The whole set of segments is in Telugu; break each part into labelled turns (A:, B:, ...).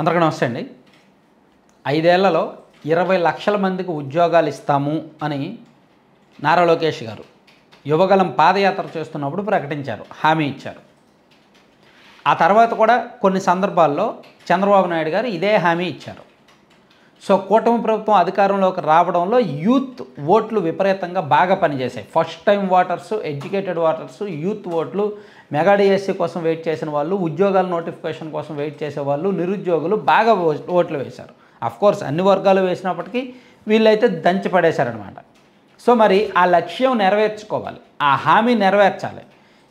A: అందరికీ నమస్తే అండి. 5 ఏళ్లలో 20 లక్షల మందికి ఉద్యోగాలు ఇస్తాము అని నారా లోకేష్ గారు యువగలం పాదయాత్ర చేస్తున్నప్పుడు ప్రకటించారు, హామీ ఇచ్చారు. ఆ తర్వాత కూడా కొన్ని సందర్భాల్లో చంద్రబాబు నాయుడు గారు ఇదే హామీ ఇచ్చారు. సో కూటమి ప్రభుత్వం అధికారంలోకి రావడంలో యూత్ ఓట్లు విపరీతంగా బాగా పనిచేశాయి. First time voters, educated voters, youth ఓట్లు, మెగా డిఎస్సి కోసం వెయిట్ చేసిన వాళ్ళు, ఉద్యోగాల నోటిఫికేషన్ కోసం వెయిట్ చేసేవాళ్ళు, నిరుద్యోగులు బాగా ఓట్లు వేశారు. అఫ్కోర్స్ అన్ని వర్గాలు వేసినప్పటికీ వీళ్ళైతే దంచి పడేశారనమాట. సో మరి ఆ లక్ష్యం నెరవేర్చుకోవాలి, ఆ హామీ నెరవేర్చాలి.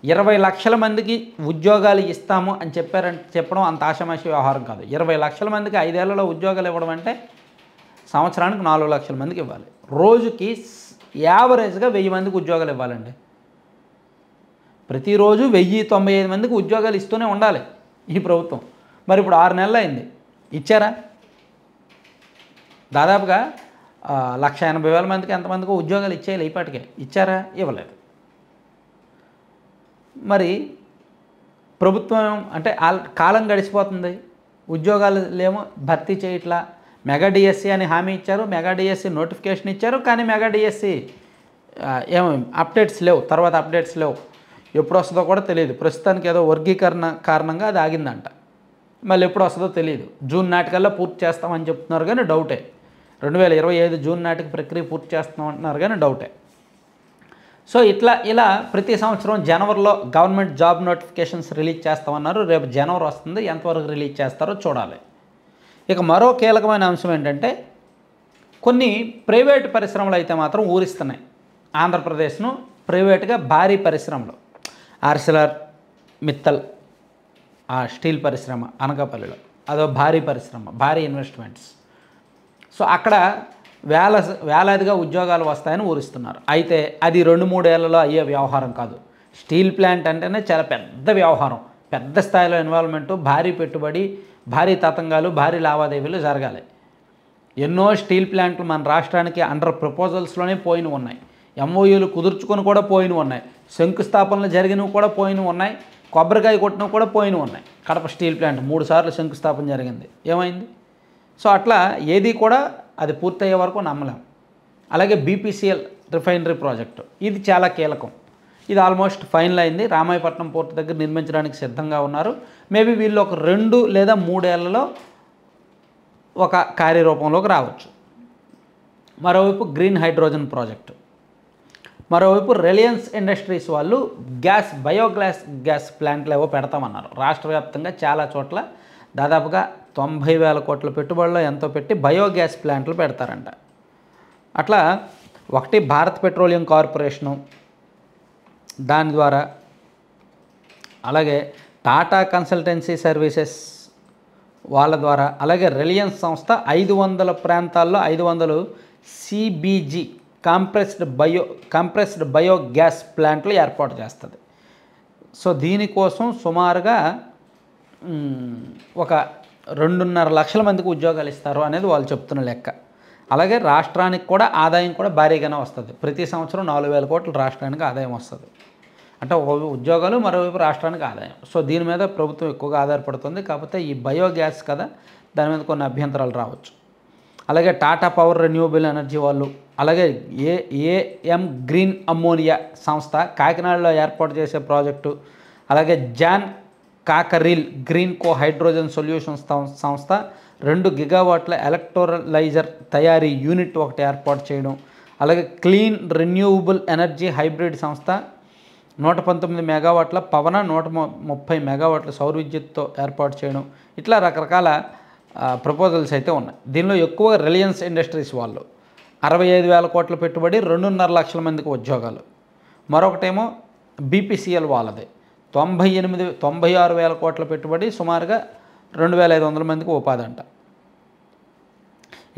A: 20 లక్షల మందికి ఉద్యోగాలు ఇస్తాము అని చెప్పడం అంత ఆషామాషి వ్యవహారం కాదు. 20 లక్షల మందికి 5 ఏళ్లలో ఉద్యోగాలు ఇవ్వడం అంటే సంవత్సరానికి 4 లక్షల మందికి ఇవ్వాలి. రోజుకి యావరేజ్గా 1000 మందికి ఉద్యోగాలు ఇవ్వాలండి. ప్రతిరోజు 1095 మందికి ఉద్యోగాలు ఇస్తూనే ఉండాలి ఈ ప్రభుత్వం. మరి ఇప్పుడు 6 నెలలు అయింది, ఇచ్చారా? దాదాపుగా 1,80,000 మందికి ఎంతమందికో ఉద్యోగాలు ఇచ్చేయాలి. ఇప్పటికే ఇచ్చారా? ఇవ్వలేదు. మరి ప్రభుత్వం అంటే కాలం గడిచిపోతుంది, ఉద్యోగాలు లేమో భర్తీ చేయట్లా. మెగా డిఎస్సి అని హామీ ఇచ్చారు, మెగా డిఎస్సి నోటిఫికేషన్ ఇచ్చారు, కానీ మెగా డిఎస్సి ఏమో అప్డేట్స్ లేవు, తర్వాత అప్డేట్స్ లేవు. ఎప్పుడు వస్తుందో కూడా తెలియదు. ప్రస్తుతానికి ఏదో వర్గీకరణ కారణంగా అది ఆగిందంట. మళ్ళీ ఎప్పుడు వస్తుందో తెలియదు. జూన్ నాటికల్లా పూర్తి చేస్తామని చెప్తున్నారు, కానీ డౌటే. 2025 జూన్ నాటికి ప్రక్రియ పూర్తి చేస్తామంటున్నారు, కానీ డౌటే. సో ఇలా ప్రతి సంవత్సరం జనవరిలో గవర్నమెంట్ జాబ్ నోటిఫికేషన్స్ రిలీజ్ చేస్తామన్నారు. రేపు జనవరి వస్తుంది, ఎంతవరకు రిలీజ్ చేస్తారో చూడాలి. ఇక మరో కీలకమైన అంశం ఏంటంటే, కొన్ని ప్రైవేటు పరిశ్రమలు అయితే మాత్రం ఊరిస్తున్నాయి ఆంధ్రప్రదేశ్ను. ప్రైవేటుగా భారీ పరిశ్రమలు, ఆర్సిలర్ మిత్తల్ ఆ స్టీల్ పరిశ్రమ అనకాపల్లిలో అదో భారీ పరిశ్రమ, భారీ ఇన్వెస్ట్మెంట్స్. సో అక్కడ వేలాదిగా ఉద్యోగాలు వస్తాయని ఊరిస్తున్నారు. అయితే అది 2-3 ఏళ్లలో అయ్యే వ్యవహారం కాదు. స్టీల్ ప్లాంట్ అంటేనే చాలా పెద్ద వ్యవహారం, పెద్ద స్థాయిలో ఇన్వాల్వ్మెంటు, భారీ పెట్టుబడి, భారీ తతంగాలు, భారీ లావాదేవీలు జరగాలి. ఎన్నో స్టీల్ ప్లాంట్లు మన రాష్ట్రానికి అండర్ ప్రపోజల్స్లోనే పోయినవి ఉన్నాయి, ఎంఓయూలు కుదుర్చుకొని కూడా పోయినవి ఉన్నాయి, శంకుస్థాపనలు జరిగినవి కూడా పోయినవి ఉన్నాయి, కొబ్బరికాయ కొట్టినవి కూడా పోయినవి ఉన్నాయి. కడప స్టీల్ ప్లాంట్ 3 సార్లు శంకుస్థాపన జరిగింది, ఏమైంది? సో అట్లా ఏది కూడా అది పూర్తయ్యే వరకు నమ్మలేం. అలాగే బీపీసీఎల్ రిఫైనరీ ప్రాజెక్టు, ఇది చాలా కీలకం. ఇది ఆల్మోస్ట్ ఫైనల్ అయింది. రామాయపట్నం పోర్టు దగ్గర నిర్మించడానికి సిద్ధంగా ఉన్నారు. మేబీ వీళ్ళు ఒక 2 లేదా 3 ఏళ్లలో ఒక కార్యరూపంలోకి రావచ్చు. మరోవైపు గ్రీన్ హైడ్రోజన్ ప్రాజెక్టు, మరోవైపు రిలయన్స్ ఇండస్ట్రీస్ వాళ్ళు బయోగ్యాస్ ప్లాంట్లు ఏవో పెడతామన్నారు. రాష్ట్ర వ్యాప్తంగా చాలా చోట్ల దాదాపుగా 90,000 కోట్ల పెట్టుబడిలో ఎంతో పెట్టి బయోగ్యాస్ ప్లాంట్లు పెడతారంట. అట్లా ఒకటి భారత్ పెట్రోలియం కార్పొరేషను దాని ద్వారా, అలాగే టాటా కన్సల్టెన్సీ సర్వీసెస్ వాళ్ళ ద్వారా, అలాగే రిలయన్స్ సంస్థ 500 ప్రాంతాల్లో 500 సిబిజి కంప్రెస్డ్ బయోగ్యాస్ ప్లాంట్లు ఏర్పాటు చేస్తుంది. సో దీనికోసం సుమారుగా ఒక 2.5 లక్షల మందికి ఉద్యోగాలు ఇస్తారు అనేది వాళ్ళు చెప్తున్న లెక్క. అలాగే రాష్ట్రానికి కూడా ఆదాయం కూడా భారీగానే వస్తుంది. ప్రతి సంవత్సరం 4,000 కోట్లు రాష్ట్రానికి ఆదాయం వస్తుంది. అంటే ఒకవైపు ఉద్యోగాలు, మరోవైపు రాష్ట్రానికి ఆదాయం. సో దీని మీద ప్రభుత్వం ఎక్కువగా ఆధారపడుతుంది. కాకపోతే ఈ బయోగ్యాస్ కదా, దాని మీద కొన్ని అభ్యంతరాలు రావచ్చు. అలాగే టాటా పవర్ రెన్యూవబుల్ ఎనర్జీ వాళ్ళు, అలాగే ఏఎం గ్రీన్ అమ్మోనియా సంస్థ కాకినాడలో ఏర్పాటు చేసే ప్రాజెక్టు, అలాగే జాన్ కాకరీల్ గ్రీన్ కో హైడ్రోజన్ సొల్యూషన్స్ సంస్థ 2 గిగావాట్ల ఎలక్ట్రోలైజర్ తయారీ యూనిట్ ఒకటి ఏర్పాటు చేయడం, అలాగే క్లీన్ రెన్యూవబుల్ ఎనర్జీ హైబ్రిడ్ సంస్థ 119 మెగావాట్ల పవన, 130 మెగావాట్ల సౌర విద్యుత్తో ఏర్పాటు చేయడం. ఇట్లా రకరకాల ప్రపోజల్స్ అయితే ఉన్నాయి. దీనిలో ఎక్కువ రిలయన్స్ ఇండస్ట్రీస్ వాళ్ళు 65,000 కోట్ల పెట్టుబడి, 2.5 లక్షల మందికి ఉద్యోగాలు. మరొకటేమో బీపీసీఎల్ వాళ్ళది 96,000 కోట్ల పెట్టుబడి, సుమారుగా 2,500 మందికి ఉపాధి అంట.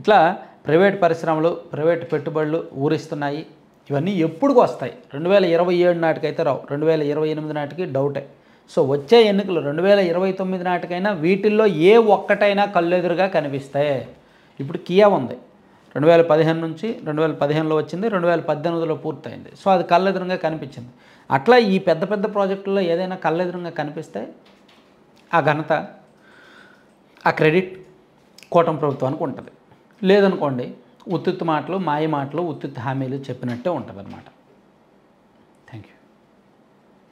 A: ఇట్లా ప్రైవేట్ పరిశ్రమలు, ప్రైవేట్ పెట్టుబడులు ఊరిస్తున్నాయి. ఇవన్నీ ఎప్పుడు వస్తాయి? 2027 నాటికైతే రావు, 2028 నాటికి డౌటే. సో వచ్చే ఎన్నికలు 2029 నాటికైనా వీటిల్లో ఏ ఒక్కటైనా కళ్ళెదురుగా కనిపిస్తాయి. ఇప్పుడు కియా ఉంది, 2015 నుంచి 2015లో వచ్చింది, 2018లో పూర్తయింది. సో అది కళ్ళెదురుగా కనిపించింది. అట్లా ఈ పెద్ద పెద్ద ప్రాజెక్టుల్లో ఏదైనా కళ్ళెదురుగా కనిపిస్తే ఆ ఘనత, ఆ క్రెడిట్ కూటమి ప్రభుత్వానికి ఉంటుంది. లేదనుకోండి ఉత్తుత్తి మాటలు, మాయ మాటలు, ఉత్తుత్తి హామీలు చెప్పినట్టే ఉంటుంది అన్నమాట. Thank you.